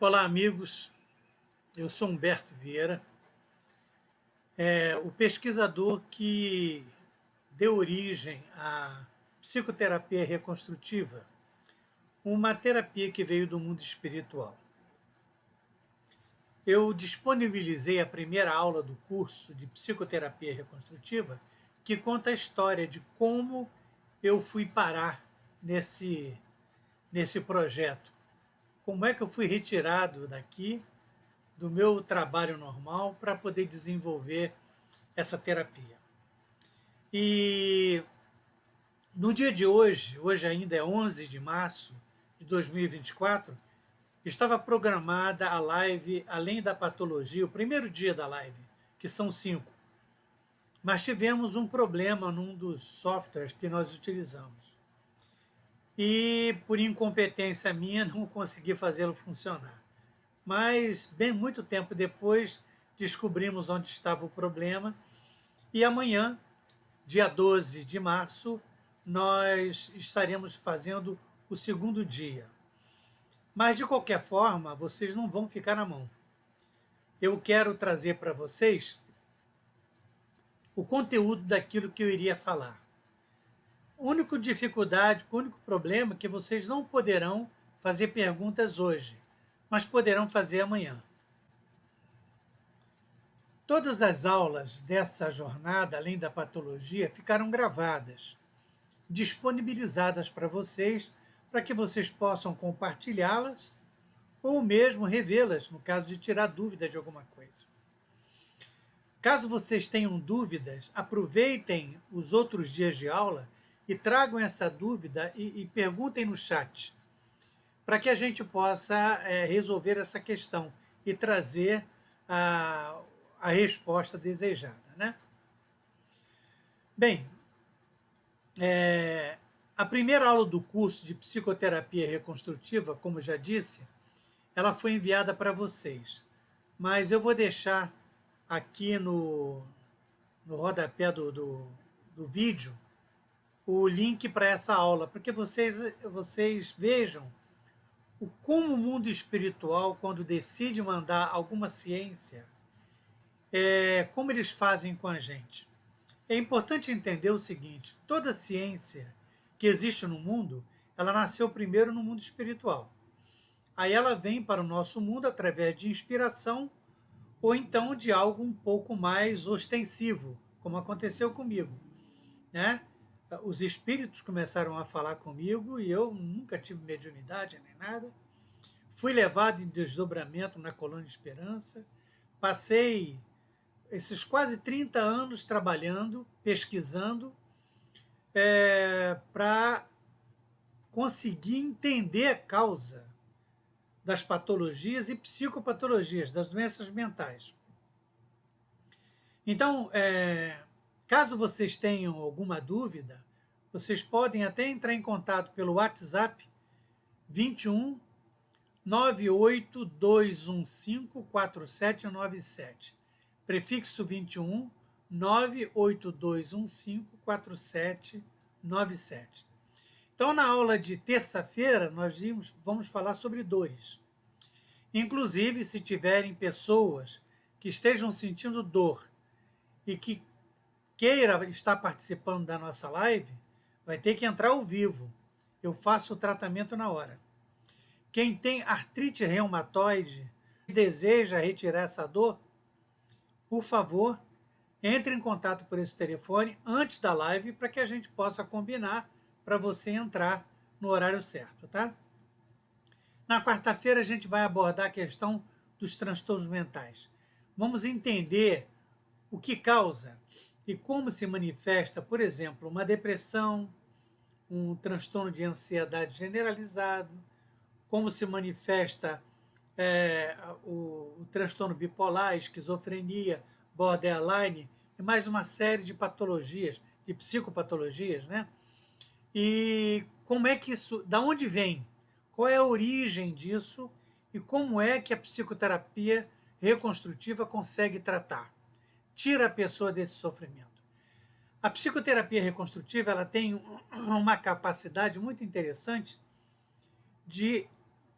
Olá, amigos. Eu sou Humberto Vieira, o pesquisador que deu origem à psicoterapia reconstrutiva, uma terapia que veio do mundo espiritual. Eu disponibilizei a primeira aula do curso de psicoterapia reconstrutiva, que conta a história de como eu fui parar nesse projeto. Como é que eu fui retirado daqui do meu trabalho normal para poder desenvolver essa terapia. E no dia de hoje ainda é 11 de março de 2024, estava programada a live Além da Patologia, o primeiro dia da live, que são 5. Mas tivemos um problema num dos softwares que nós utilizamos. E por incompetência minha não consegui fazê-lo funcionar. Mas bem muito tempo depois descobrimos onde estava o problema e amanhã, dia 12 de março, nós estaremos fazendo o segundo dia. Mas de qualquer forma, vocês não vão ficar na mão. Eu quero trazer para vocês o conteúdo daquilo que eu iria falar. A única dificuldade, o único problema é que vocês não poderão fazer perguntas hoje, mas poderão fazer amanhã. Todas as aulas dessa jornada, além da patologia, ficaram gravadas, disponibilizadas para vocês, para que vocês possam compartilhá-las ou mesmo revê-las, no caso de tirar dúvida de alguma coisa. Caso vocês tenham dúvidas, aproveitem os outros dias de aula e tragam essa dúvida e perguntem no chat, para que a gente possa resolver essa questão e trazer a resposta desejada, né? Bem, a primeira aula do curso de psicoterapia reconstrutiva, como já disse, ela foi enviada para vocês. Mas eu vou deixar aqui no rodapé do vídeo o link para essa aula, porque vocês vejam como o mundo espiritual, quando decide mandar alguma ciência, como eles fazem com a gente. É importante entender o seguinte: toda ciência que existe no mundo, ela nasceu primeiro no mundo espiritual. Aí ela vem para o nosso mundo através de inspiração ou então de algo um pouco mais ostensivo, como aconteceu comigo, né? Os espíritos começaram a falar comigo e eu nunca tive mediunidade nem nada. Fui levado em desdobramento na Colônia Esperança, passei esses quase 30 anos trabalhando, pesquisando, para conseguir entender a causa das patologias e psicopatologias, das doenças mentais. Então, caso vocês tenham alguma dúvida, vocês podem até entrar em contato pelo WhatsApp 21 98215 4797. Prefixo 21 98215 4797. Então, na aula de terça-feira, nós vamos falar sobre dores. Inclusive, se tiverem pessoas que estejam sentindo dor e que queira estar participando da nossa live, vai ter que entrar ao vivo. Eu faço o tratamento na hora. Quem tem artrite reumatoide e deseja retirar essa dor, por favor, entre em contato por esse telefone antes da live para que a gente possa combinar para você entrar no horário certo, tá? Na quarta-feira a gente vai abordar a questão dos transtornos mentais. Vamos entender o que causa e como se manifesta, por exemplo, uma depressão, um transtorno de ansiedade generalizado, como se manifesta o transtorno bipolar, esquizofrenia, borderline e mais uma série de patologias, de psicopatologias, né? E como é que isso, da onde vem? Qual é a origem disso e como é que a psicoterapia reconstrutiva consegue tratar? Tira a pessoa desse sofrimento. A psicoterapia reconstrutiva ela tem uma capacidade muito interessante de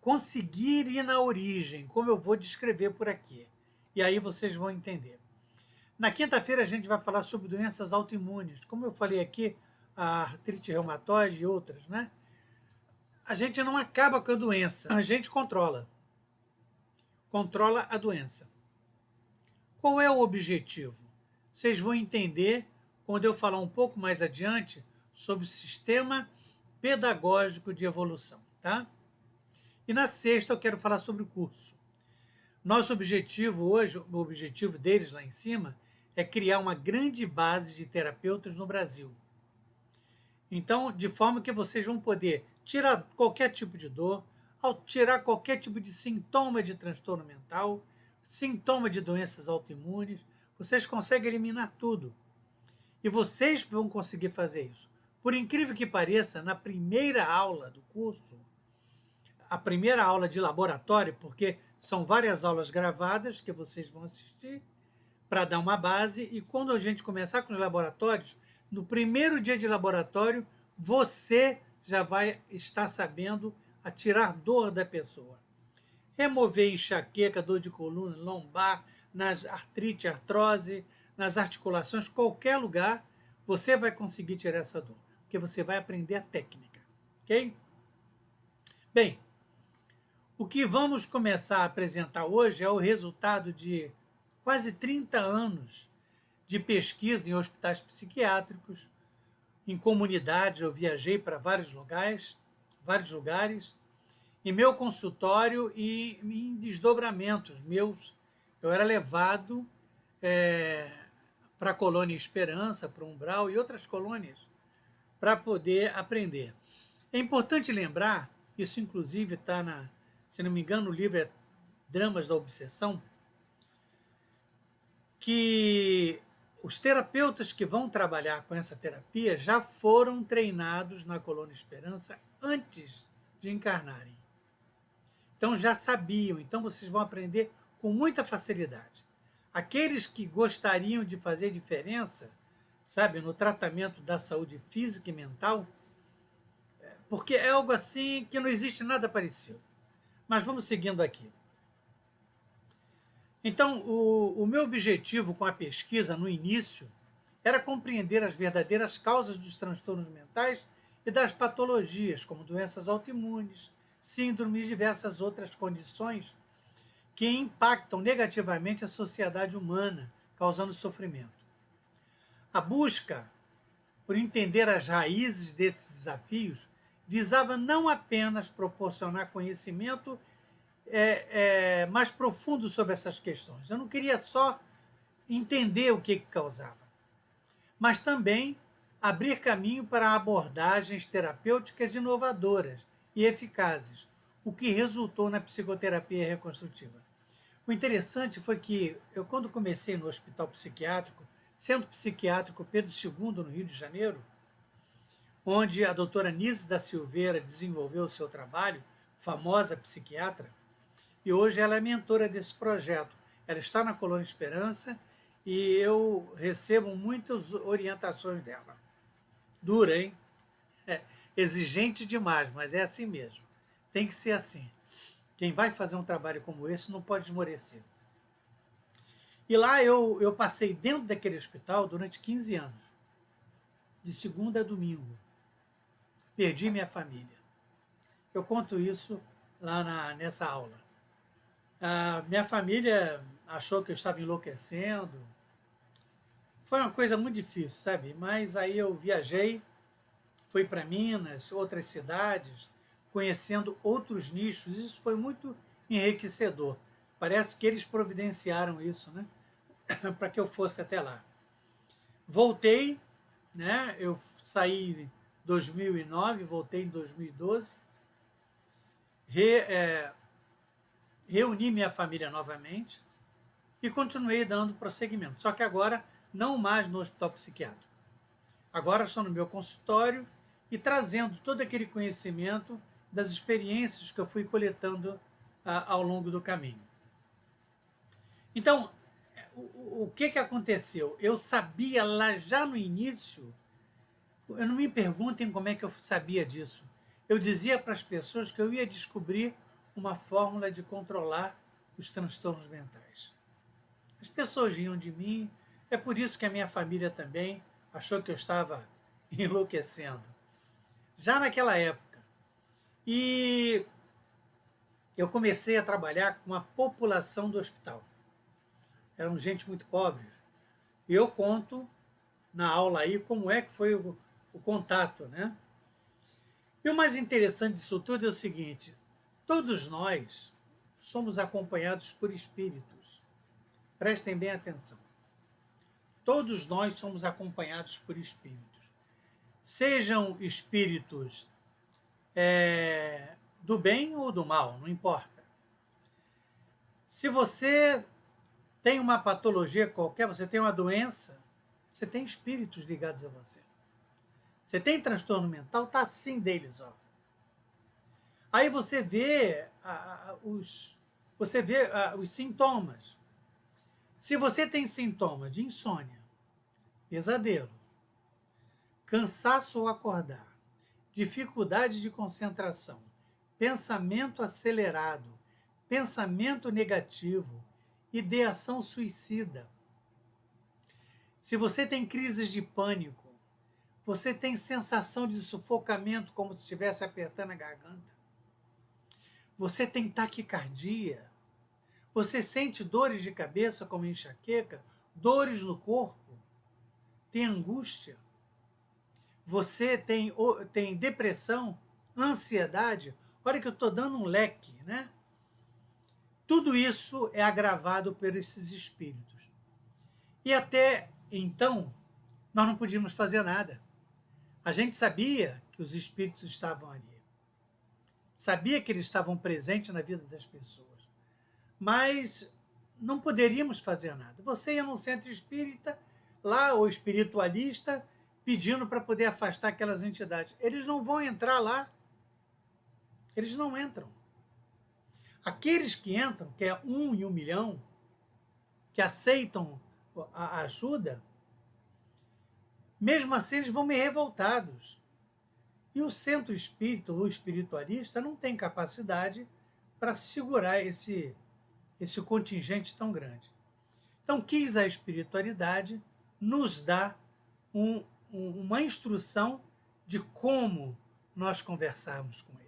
conseguir ir na origem, como eu vou descrever por aqui. E aí vocês vão entender. Na quinta-feira a gente vai falar sobre doenças autoimunes. Como eu falei aqui, a artrite reumatoide e outras, né? A gente não acaba com a doença, a gente controla. Controla a doença. Qual é o objetivo? Vocês vão entender quando eu falar um pouco mais adiante sobre o sistema pedagógico de evolução, tá? E na sexta eu quero falar sobre o curso. Nosso objetivo hoje, o objetivo deles lá em cima, é criar uma grande base de terapeutas no Brasil. Então, de forma que vocês vão poder tirar qualquer tipo de dor, tirar qualquer tipo de sintoma de transtorno mental, sintoma de doenças autoimunes, vocês conseguem eliminar tudo. E vocês vão conseguir fazer isso. Por incrível que pareça, na primeira aula do curso, a primeira aula de laboratório, porque são várias aulas gravadas que vocês vão assistir para dar uma base, e quando a gente começar com os laboratórios, no primeiro dia de laboratório, você já vai estar sabendo a tirar dor da pessoa. Remover enxaqueca, dor de coluna, lombar, nas artrite, artrose, nas articulações, qualquer lugar, você vai conseguir tirar essa dor, porque você vai aprender a técnica, ok? Bem, o que vamos começar a apresentar hoje é o resultado de quase 30 anos de pesquisa em hospitais psiquiátricos, em comunidades. Eu viajei para vários lugares, em meu consultório e em desdobramentos meus. Eu era levado para a colônia Esperança, para o Umbral e outras colônias, para poder aprender. É importante lembrar, isso inclusive está, se não me engano, no livro é Dramas da Obsessão, que os terapeutas que vão trabalhar com essa terapia já foram treinados na Colônia Esperança antes de encarnarem. Então já sabiam, então vocês vão aprender com muita facilidade. Aqueles que gostariam de fazer diferença, sabe, no tratamento da saúde física e mental, porque é algo assim que não existe nada parecido. Mas vamos seguindo aqui. Então, o meu objetivo com a pesquisa no início era compreender as verdadeiras causas dos transtornos mentais e das patologias, como doenças autoimunes, síndrome e diversas outras condições que impactam negativamente a sociedade humana, causando sofrimento. A busca por entender as raízes desses desafios visava não apenas proporcionar conhecimento mais profundo sobre essas questões. Eu não queria só entender o que causava, mas também abrir caminho para abordagens terapêuticas inovadoras e eficazes, o que resultou na psicoterapia reconstrutiva. O interessante foi que eu, quando comecei no hospital psiquiátrico, Centro Psiquiátrico Pedro II, no Rio de Janeiro, onde a doutora Nise da Silveira desenvolveu o seu trabalho, famosa psiquiatra, e hoje ela é mentora desse projeto. Ela está na Colônia Esperança e eu recebo muitas orientações dela. Dura, hein? Exigente demais, mas é assim mesmo. Tem que ser assim. Quem vai fazer um trabalho como esse não pode esmorecer. E lá eu passei dentro daquele hospital durante 15 anos, de segunda a domingo. Perdi minha família. Eu conto isso lá nessa aula. A minha família achou que eu estava enlouquecendo. Foi uma coisa muito difícil, sabe? Mas aí eu viajei, fui para Minas, outras cidades, conhecendo outros nichos. Isso foi muito enriquecedor. Parece que eles providenciaram isso, né? Para que eu fosse até lá. Voltei, né? Eu saí em 2009, voltei em 2012. Reuni minha família novamente e continuei dando prosseguimento. Só que agora não mais no hospital psiquiátrico. Agora estou no meu consultório e trazendo todo aquele conhecimento das experiências que eu fui coletando ao longo do caminho. Então, o que aconteceu? Eu sabia lá já no início, eu não me perguntem como é que eu sabia disso. Eu dizia para as pessoas que eu ia descobrir uma fórmula de controlar os transtornos mentais. As pessoas riam de mim, é por isso que a minha família também achou que eu estava enlouquecendo. Já naquela época. E eu comecei a trabalhar com a população do hospital. Eram gente muito pobre. E eu conto na aula aí como é que foi o contato, né? E o mais interessante disso tudo é o seguinte: todos nós somos acompanhados por espíritos. Prestem bem atenção. Todos nós somos acompanhados por espíritos. Sejam espíritos do bem ou do mal, não importa. Se você tem uma patologia qualquer, você tem uma doença, você tem espíritos ligados a você. Você tem transtorno mental, tá assim deles, ó. Aí você vê os sintomas. Se você tem sintomas de insônia, pesadelo, cansaço ao acordar, dificuldade de concentração, pensamento acelerado, pensamento negativo, ideação suicida. Se você tem crises de pânico, você tem sensação de sufocamento como se estivesse apertando a garganta, você tem taquicardia, você sente dores de cabeça como enxaqueca, dores no corpo, tem angústia, você tem depressão, ansiedade. Olha que eu estou dando um leque, né? Tudo isso é agravado por esses espíritos. E até então, nós não podíamos fazer nada. A gente sabia que os espíritos estavam ali. Sabia que eles estavam presentes na vida das pessoas. Mas não poderíamos fazer nada. Você ia num centro espírita, lá o espiritualista, pedindo para poder afastar aquelas entidades. Eles não vão entrar lá. Eles não entram. Aqueles que entram, que é 1 em 1 milhão, que aceitam a ajuda, mesmo assim eles vão meio revoltados. E o centro espírita, o espiritualista, não tem capacidade para segurar esse contingente tão grande. Então, quis a espiritualidade nos dar uma instrução de como nós conversarmos com ele.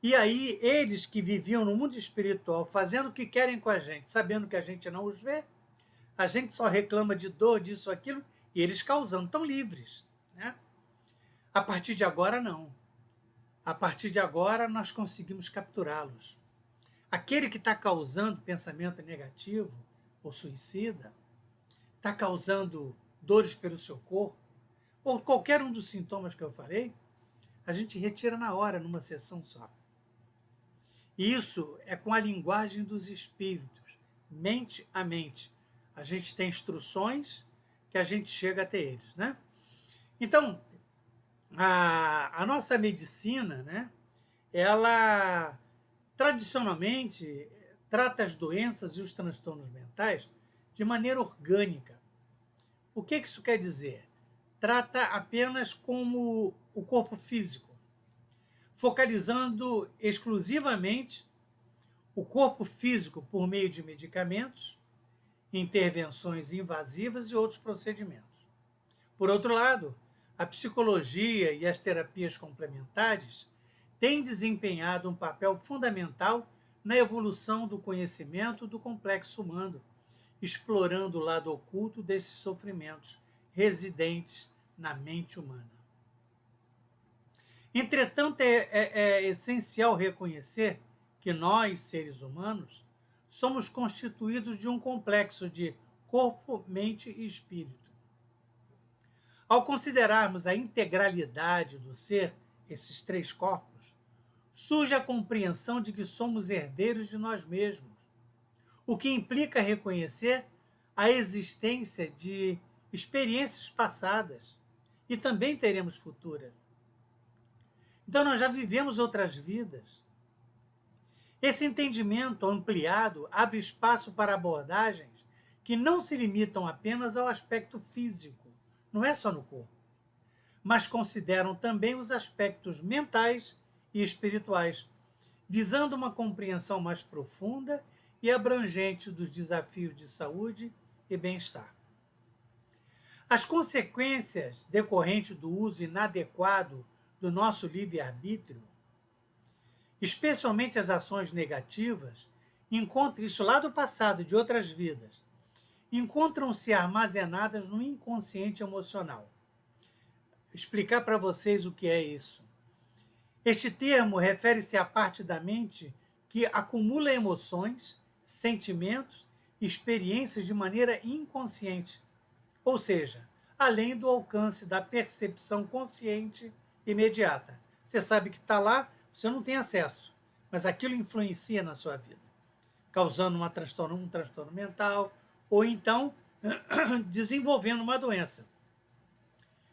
E aí, eles que viviam no mundo espiritual, fazendo o que querem com a gente, sabendo que a gente não os vê, a gente só reclama de dor, disso, aquilo, e eles causando, tão livres, né? A partir de agora, não. A partir de agora, nós conseguimos capturá-los. Aquele que está causando pensamento negativo ou suicida, está causando dores pelo seu corpo, ou qualquer um dos sintomas que eu falei, a gente retira na hora, numa sessão só. Isso é com a linguagem dos espíritos, mente a mente. A gente tem instruções que a gente chega até eles, né? Então, a nossa medicina, né, ela tradicionalmente trata as doenças e os transtornos mentais de maneira orgânica. O que isso quer dizer? Trata apenas como o corpo físico, focalizando exclusivamente o corpo físico por meio de medicamentos, intervenções invasivas e outros procedimentos. Por outro lado, a psicologia e as terapias complementares têm desempenhado um papel fundamental na evolução do conhecimento do complexo humano, explorando o lado oculto desses sofrimentos residentes na mente humana. Entretanto, é essencial reconhecer que nós, seres humanos, somos constituídos de um complexo de corpo, mente e espírito. Ao considerarmos a integralidade do ser, esses 3 corpos, surge a compreensão de que somos herdeiros de nós mesmos, o que implica reconhecer a existência de experiências passadas e também teremos futuras. Então nós já vivemos outras vidas. Esse entendimento ampliado abre espaço para abordagens que não se limitam apenas ao aspecto físico, não é só no corpo, mas consideram também os aspectos mentais e espirituais, visando uma compreensão mais profunda e abrangente dos desafios de saúde e bem-estar. As consequências decorrentes do uso inadequado do nosso livre-arbítrio, especialmente as ações negativas, encontram isso lá do passado, de outras vidas, encontram-se armazenadas no inconsciente emocional. Explicar para vocês o que é isso. Este termo refere-se à parte da mente que acumula emoções, sentimentos e experiências de maneira inconsciente, ou seja, além do alcance da percepção consciente imediata. Você sabe que está lá, você não tem acesso, mas aquilo influencia na sua vida, causando um transtorno mental, ou então desenvolvendo uma doença,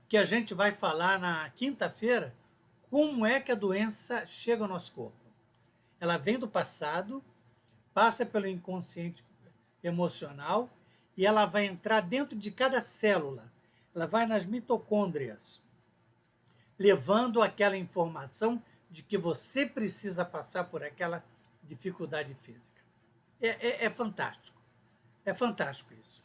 que a gente vai falar na quinta-feira, como é que a doença chega ao nosso corpo. Ela vem do passado, passa pelo inconsciente emocional e ela vai entrar dentro de cada célula. Ela vai nas mitocôndrias, levando aquela informação de que você precisa passar por aquela dificuldade física. É fantástico. É fantástico isso.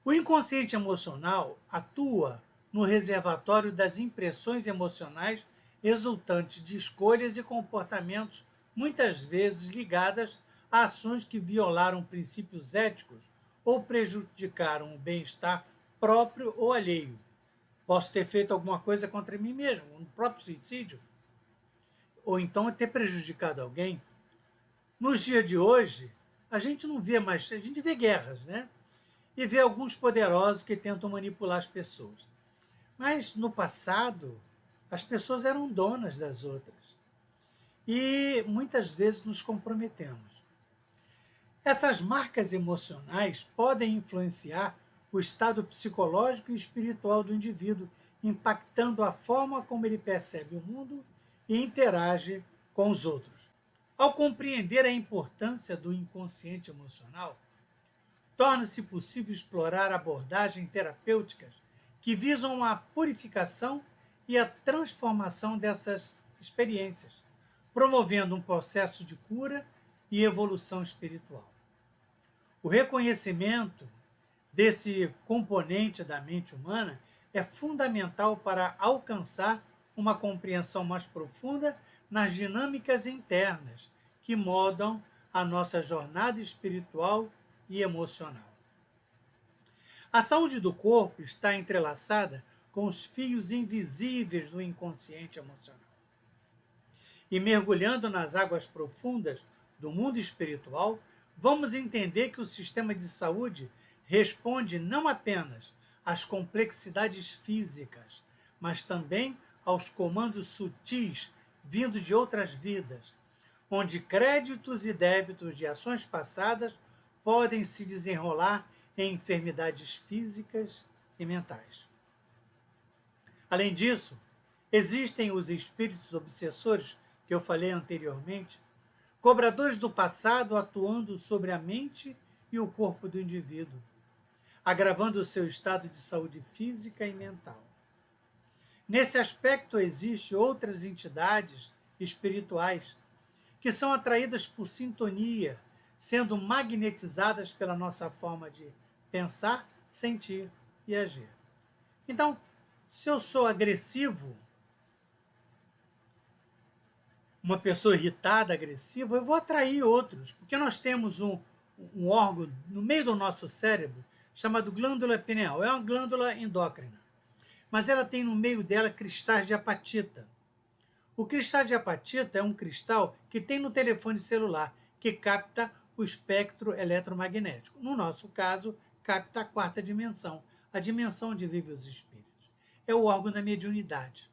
O inconsciente emocional atua no reservatório das impressões emocionais resultantes de escolhas e comportamentos muitas vezes ligadas a ações que violaram princípios éticos ou prejudicaram o bem-estar próprio ou alheio. Posso ter feito alguma coisa contra mim mesmo, um próprio suicídio, ou então ter prejudicado alguém. Nos dias de hoje, a gente não vê mais, a gente vê guerras, né? E vê alguns poderosos que tentam manipular as pessoas. Mas no passado, as pessoas eram donas das outras. E muitas vezes nos comprometemos. Essas marcas emocionais podem influenciar o estado psicológico e espiritual do indivíduo, impactando a forma como ele percebe o mundo e interage com os outros. Ao compreender a importância do inconsciente emocional, torna-se possível explorar abordagens terapêuticas que visam a purificação e a transformação dessas experiências, promovendo um processo de cura e evolução espiritual. O reconhecimento desse componente da mente humana é fundamental para alcançar uma compreensão mais profunda nas dinâmicas internas que moldam a nossa jornada espiritual e emocional. A saúde do corpo está entrelaçada com os fios invisíveis do inconsciente emocional. E mergulhando nas águas profundas do mundo espiritual, vamos entender que o sistema de saúde responde não apenas às complexidades físicas, mas também aos comandos sutis vindos de outras vidas, onde créditos e débitos de ações passadas podem se desenrolar em enfermidades físicas e mentais. Além disso, existem os espíritos obsessores, que eu falei anteriormente, cobradores do passado atuando sobre a mente e o corpo do indivíduo, agravando o seu estado de saúde física e mental. Nesse aspecto, existem outras entidades espirituais que são atraídas por sintonia, sendo magnetizadas pela nossa forma de pensar, sentir e agir. Então, se eu sou agressivo, uma pessoa irritada, agressiva, eu vou atrair outros, porque nós temos um órgão no meio do nosso cérebro chamado glândula pineal. É uma glândula endócrina, mas ela tem no meio dela cristais de apatita. O cristal de apatita é um cristal que tem no telefone celular, que capta o espectro eletromagnético. No nosso caso, capta a quarta dimensão, a dimensão onde vivem os espíritos. É o órgão da mediunidade.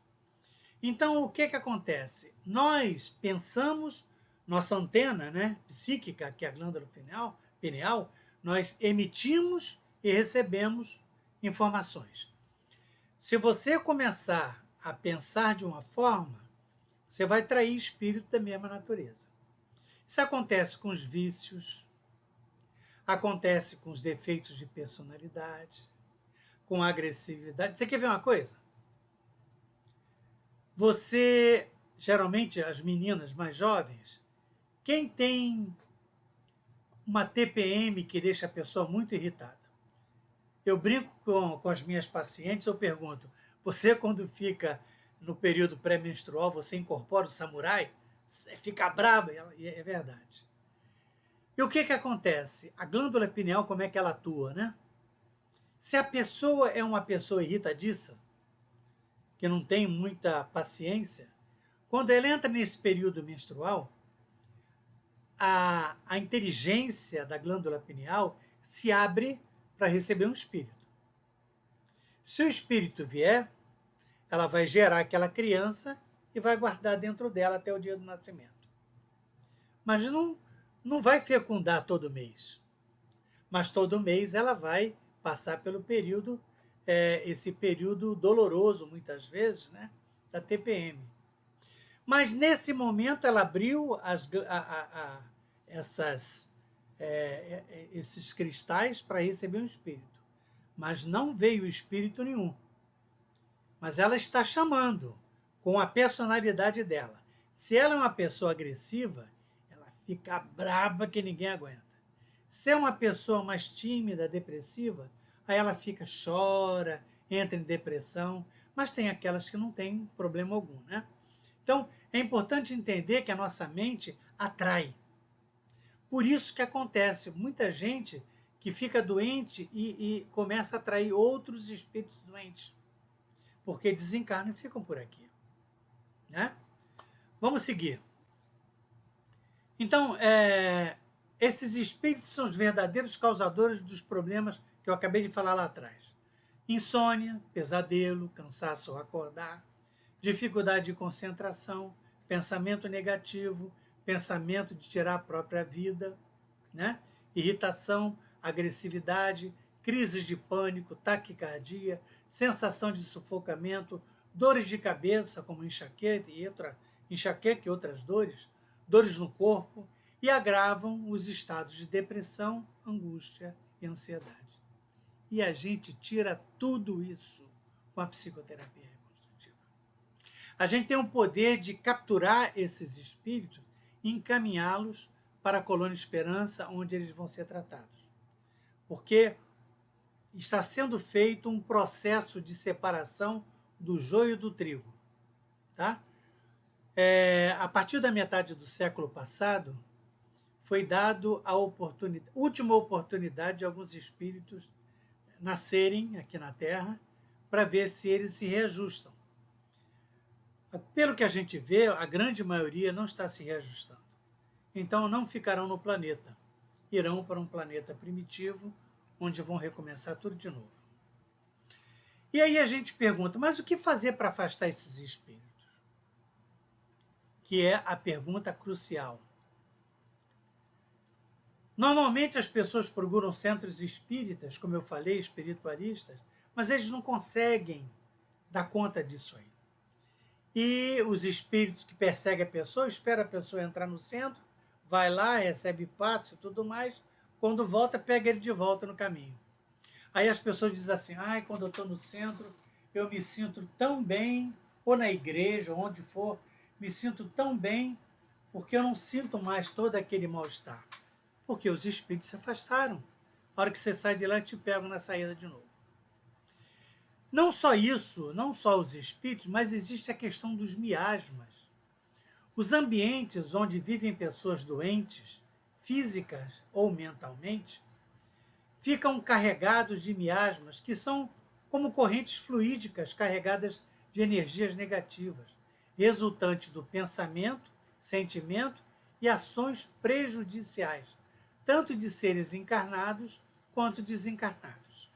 Então, o que acontece? Nós pensamos, nossa antena, né, psíquica, que é a glândula pineal, nós emitimos e recebemos informações. Se você começar a pensar de uma forma, você vai atrair espírito da mesma natureza. Isso acontece com os vícios, acontece com os defeitos de personalidade, com a agressividade. Você quer ver uma coisa? Você geralmente as meninas mais jovens, quem tem uma TPM que deixa a pessoa muito irritada. Eu brinco com as minhas pacientes, eu pergunto, você quando fica no período pré-menstrual, você incorpora o samurai? Você fica braba? E é verdade. E o que acontece? A glândula pineal, como é que ela atua, né? Se a pessoa é uma pessoa irritadiça, que não tem muita paciência, quando ela entra nesse período menstrual, a inteligência da glândula pineal se abre para receber um espírito. Se o espírito vier, ela vai gerar aquela criança e vai guardar dentro dela até o dia do nascimento. Mas não vai fecundar todo mês. Mas todo mês ela vai passar pelo período, esse período doloroso, muitas vezes, né, da TPM. Mas nesse momento ela abriu esses cristais para receber um espírito. Mas não veio espírito nenhum. Mas ela está chamando com a personalidade dela. Se ela é uma pessoa agressiva, ela fica braba que ninguém aguenta. Se é uma pessoa mais tímida, depressiva, aí ela fica, chora, entra em depressão, mas tem aquelas que não têm problema algum, né? Então, é importante entender que a nossa mente atrai. Por isso que acontece muita gente que fica doente e começa a atrair outros espíritos doentes, porque desencarnam e ficam por aqui, né? Vamos seguir. Então, esses espíritos são os verdadeiros causadores dos problemas que eu acabei de falar lá atrás. Insônia, pesadelo, cansaço ao acordar, dificuldade de concentração, pensamento negativo, pensamento de tirar a própria vida, né? Irritação, agressividade, crises de pânico, taquicardia, sensação de sufocamento, dores de cabeça, como enxaqueca e outras dores, dores no corpo, e agravam os estados de depressão, angústia e ansiedade. E a gente tira tudo isso com a psicoterapia reconstrutiva. A gente tem o poder de capturar esses espíritos e encaminhá-los para a Colônia Esperança, onde eles vão ser tratados. Porque está sendo feito um processo de separação do joio do trigo. Tá? A partir da metade do século passado, foi dado a última oportunidade de alguns espíritos nascerem aqui na Terra para ver se eles se reajustam. Pelo que a gente vê, a grande maioria não está se reajustando. Então não ficarão no planeta. Irão para um planeta primitivo, onde vão recomeçar tudo de novo. E aí a gente pergunta, mas o que fazer para afastar esses espíritos? Que é a pergunta crucial. Normalmente as pessoas procuram centros espíritas, como eu falei, espiritualistas, mas eles não conseguem dar conta disso aí. E os espíritos que perseguem a pessoa, espera a pessoa entrar no centro, vai lá, recebe passe e tudo mais, quando volta, pega ele de volta no caminho. Aí as pessoas dizem assim, quando eu estou no centro, eu me sinto tão bem, ou na igreja, ou onde for, me sinto tão bem, porque eu não sinto mais todo aquele mal-estar. Porque os espíritos se afastaram. A hora que você sai de lá, te pegam na saída de novo. Não só isso, não só os espíritos, mas existe a questão dos miasmas. Os ambientes onde vivem pessoas doentes, físicas ou mentalmente, ficam carregados de miasmas, que são como correntes fluídicas carregadas de energias negativas, resultantes do pensamento, sentimento e ações prejudiciais, tanto de seres encarnados quanto desencarnados.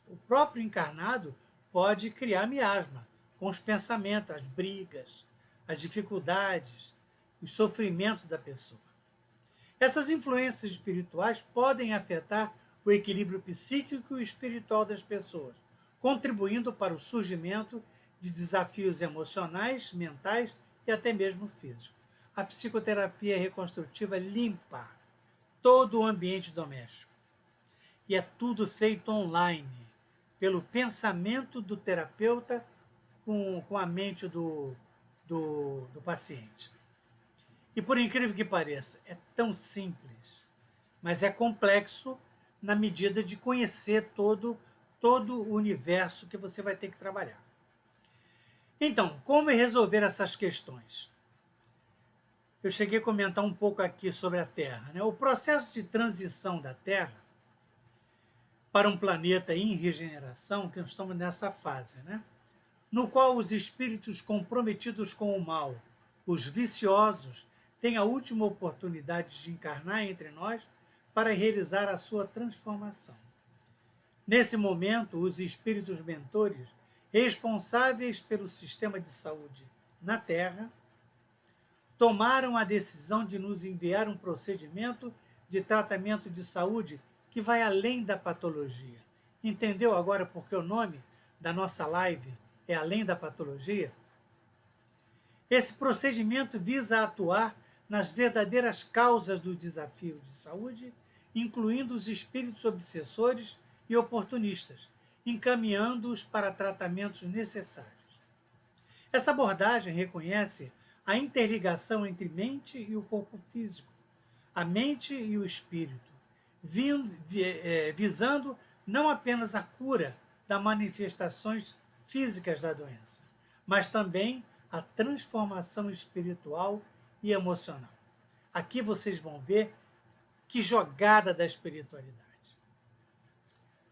O próprio encarnado pode criar miasma com os pensamentos, as brigas, as dificuldades, os sofrimentos da pessoa. Essas influências espirituais podem afetar o equilíbrio psíquico e espiritual das pessoas, contribuindo para o surgimento de desafios emocionais, mentais e até mesmo físicos. A psicoterapia reconstrutiva limpa todo o ambiente doméstico. E é tudo feito online, pelo pensamento do terapeuta com a mente do do paciente. E por incrível que pareça, é tão simples, mas é complexo na medida de conhecer todo o universo que você vai ter que trabalhar. Então, como resolver essas questões? Eu cheguei a comentar um pouco aqui sobre a Terra, né? O processo de transição da Terra para um planeta em regeneração, que nós estamos nessa fase, né? No qual os espíritos comprometidos com o mal, os viciosos, têm a última oportunidade de encarnar entre nós para realizar a sua transformação. Nesse momento, os espíritos mentores, responsáveis pelo sistema de saúde na Terra, tomaram a decisão de nos enviar um procedimento de tratamento de saúde que vai além da patologia. Entendeu agora por que o nome da nossa live é Além da Patologia? Esse procedimento visa atuar nas verdadeiras causas do desafio de saúde, incluindo os espíritos obsessores e oportunistas, encaminhando-os para tratamentos necessários. Essa abordagem reconhece a interligação entre mente e o corpo físico, a mente e o espírito, visando não apenas a cura das manifestações físicas da doença, mas também a transformação espiritual e emocional. Aqui vocês vão ver que jogada da espiritualidade.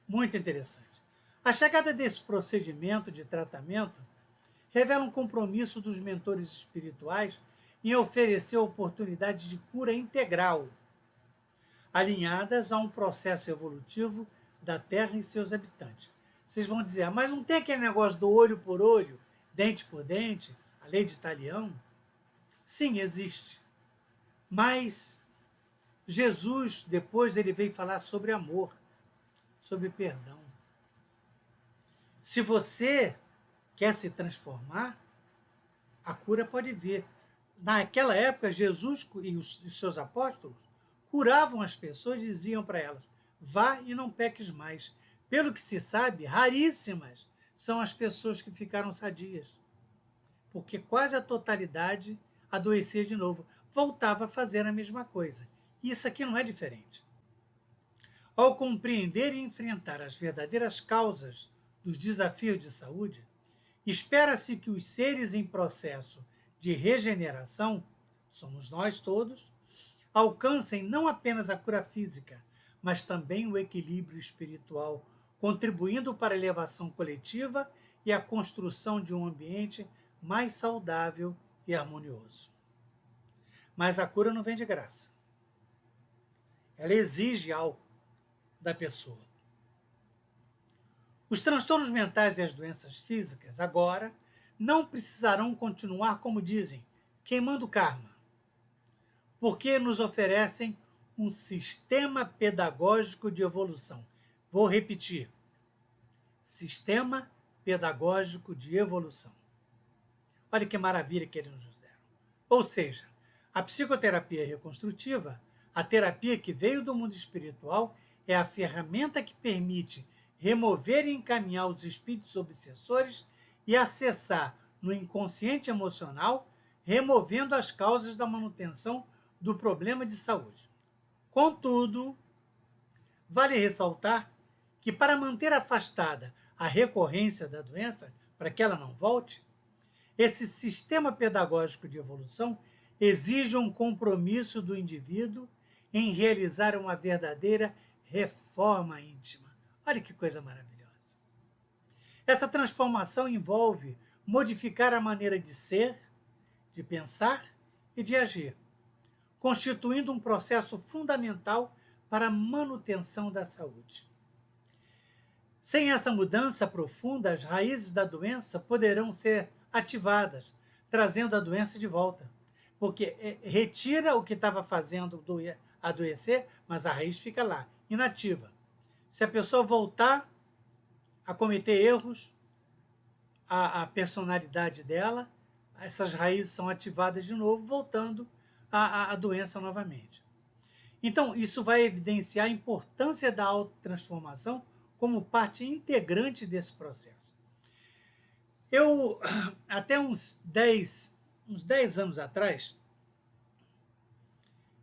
Muito interessante. A chegada desse procedimento de tratamento revela um compromisso dos mentores espirituais em oferecer oportunidades de cura integral, alinhadas a um processo evolutivo da Terra e seus habitantes. Vocês vão dizer, mas não tem aquele negócio do olho por olho, dente por dente, a lei de Talião? Sim, existe. Mas Jesus, depois, ele veio falar sobre amor, sobre perdão. Se você quer se transformar, a cura pode vir. Naquela época, Jesus e os seus apóstolos curavam as pessoas e diziam para elas, vá e não peques mais. Pelo que se sabe, raríssimas são as pessoas que ficaram sadias, porque quase a totalidade adoecia de novo, voltava a fazer a mesma coisa. Isso aqui não é diferente. Ao compreender e enfrentar as verdadeiras causas dos desafios de saúde, espera-se que os seres em processo de regeneração, somos nós todos, alcancem não apenas a cura física, mas também o equilíbrio espiritual, contribuindo para a elevação coletiva e a construção de um ambiente mais saudável e harmonioso. Mas a cura não vem de graça. Ela exige algo da pessoa. Os transtornos mentais e as doenças físicas, agora, não precisarão continuar, como dizem, queimando karma, porque nos oferecem um sistema pedagógico de evolução. Vou repetir. Sistema pedagógico de evolução. Olha que maravilha que eles nos deram. Ou seja, a psicoterapia reconstrutiva, a terapia que veio do mundo espiritual, é a ferramenta que permite remover e encaminhar os espíritos obsessores e acessar no inconsciente emocional, removendo as causas da manutenção do problema de saúde. Contudo, vale ressaltar que para manter afastada a recorrência da doença, para que ela não volte, esse sistema pedagógico de evolução exige um compromisso do indivíduo em realizar uma verdadeira reforma íntima. Olha que coisa maravilhosa. Essa transformação envolve modificar a maneira de ser, de pensar e de agir, constituindo um processo fundamental para a manutenção da saúde. Sem essa mudança profunda, as raízes da doença poderão ser ativadas, trazendo a doença de volta, porque retira o que estava fazendo adoecer, mas a raiz fica lá, inativa. Se a pessoa voltar a cometer erros, a personalidade dela, essas raízes são ativadas de novo, voltando a doença novamente. Então, isso vai evidenciar a importância da autotransformação como parte integrante desse processo. Eu, até uns 10 uns 10 anos atrás,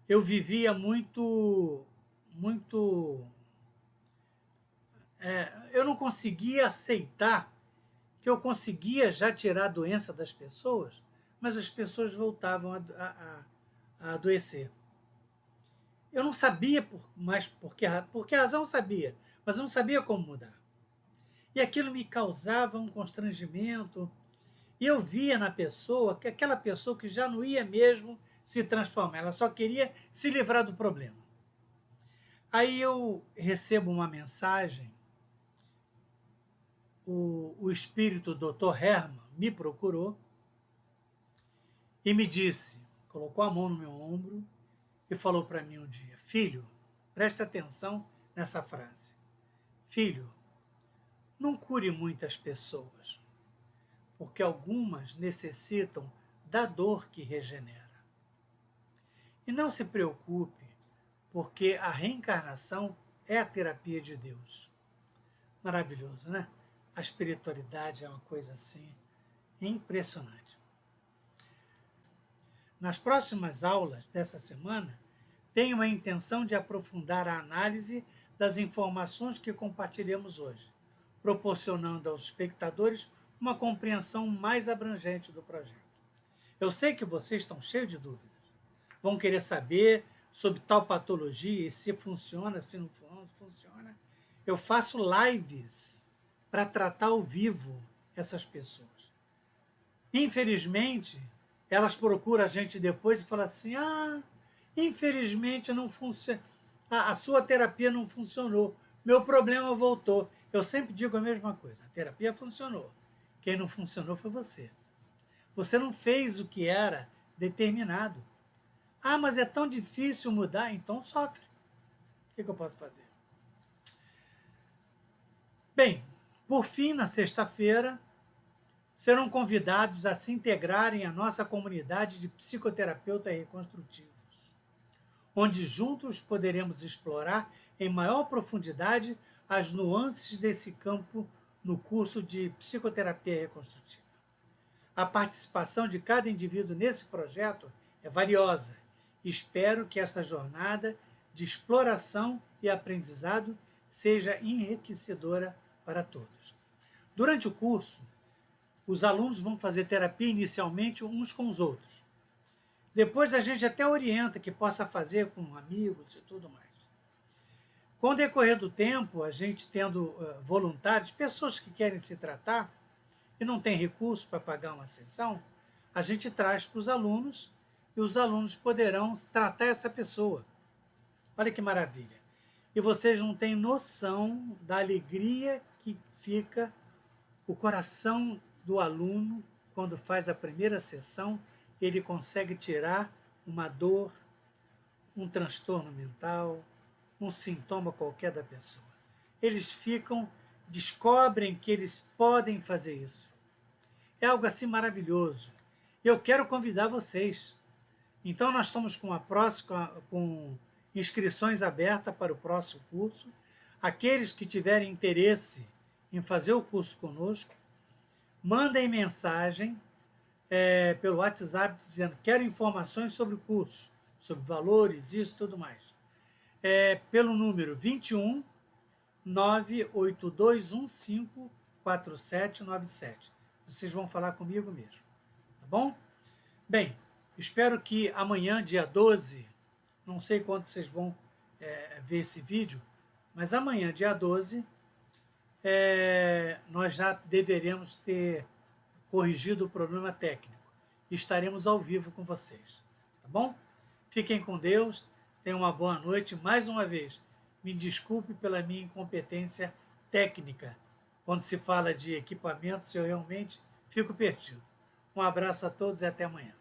eu vivia muito, muito. Eu não conseguia aceitar que eu conseguia já tirar a doença das pessoas, mas as pessoas voltavam a adoecer. Eu não sabia mais por que razão eu sabia, mas eu não sabia como mudar. E aquilo me causava um constrangimento. E eu via na pessoa que aquela pessoa que já não ia mesmo se transformar, ela só queria se livrar do problema. Aí eu recebo uma mensagem, o espírito Dr. Herman me procurou e me disse, colocou a mão no meu ombro e falou para mim um dia: filho, presta atenção nessa frase. Filho, não cure muitas pessoas, porque algumas necessitam da dor que regenera. E não se preocupe, porque a reencarnação é a terapia de Deus. Maravilhoso, né? A espiritualidade é uma coisa assim impressionante. Nas próximas aulas dessa semana, tenho a intenção de aprofundar a análise das informações que compartilhamos hoje, proporcionando aos espectadores uma compreensão mais abrangente do projeto. Eu sei que vocês estão cheios de dúvidas. Vão querer saber sobre tal patologia e se funciona, se não funciona. Eu faço lives para tratar ao vivo essas pessoas. Infelizmente, elas procuram a gente depois e falam assim: infelizmente não funciona, a sua terapia não funcionou, meu problema voltou. Eu sempre digo a mesma coisa: a terapia funcionou. Quem não funcionou foi você. Você não fez o que era determinado. Mas é tão difícil mudar, então sofre. O que eu posso fazer? Bem, por fim, na sexta-feira, serão convidados a se integrarem à nossa comunidade de psicoterapeutas reconstrutivos, onde juntos poderemos explorar em maior profundidade as nuances desse campo no curso de psicoterapia reconstrutiva. A participação de cada indivíduo nesse projeto é valiosa e espero que essa jornada de exploração e aprendizado seja enriquecedora para todos. Durante o curso, os alunos vão fazer terapia inicialmente uns com os outros. Depois a gente até orienta que possa fazer com amigos e tudo mais. Com o decorrer do tempo, a gente tendo voluntários, pessoas que querem se tratar e não tem recurso para pagar uma sessão, a gente traz para os alunos e os alunos poderão tratar essa pessoa. Olha que maravilha. E vocês não têm noção da alegria que fica o coração do aluno quando faz a primeira sessão, ele consegue tirar uma dor, um transtorno mental, um sintoma qualquer da pessoa. Eles descobrem que eles podem fazer isso. É algo assim maravilhoso. Eu quero convidar vocês. Então nós estamos com inscrições abertas para o próximo curso. Aqueles que tiverem interesse em fazer o curso conosco, mandem mensagem pelo WhatsApp dizendo: quero informações sobre o curso, sobre valores, isso e tudo mais. Pelo número 21 98215 4797. Vocês vão falar comigo mesmo, tá bom? Bem, espero que amanhã, dia 12, não sei quando vocês vão ver esse vídeo, mas amanhã, dia 12, nós já deveremos ter corrigido o problema técnico. Estaremos ao vivo com vocês, tá bom? Fiquem com Deus, tenham uma boa noite. Mais uma vez, me desculpe pela minha incompetência técnica. Quando se fala de equipamentos, eu realmente fico perdido. Um abraço a todos e até amanhã.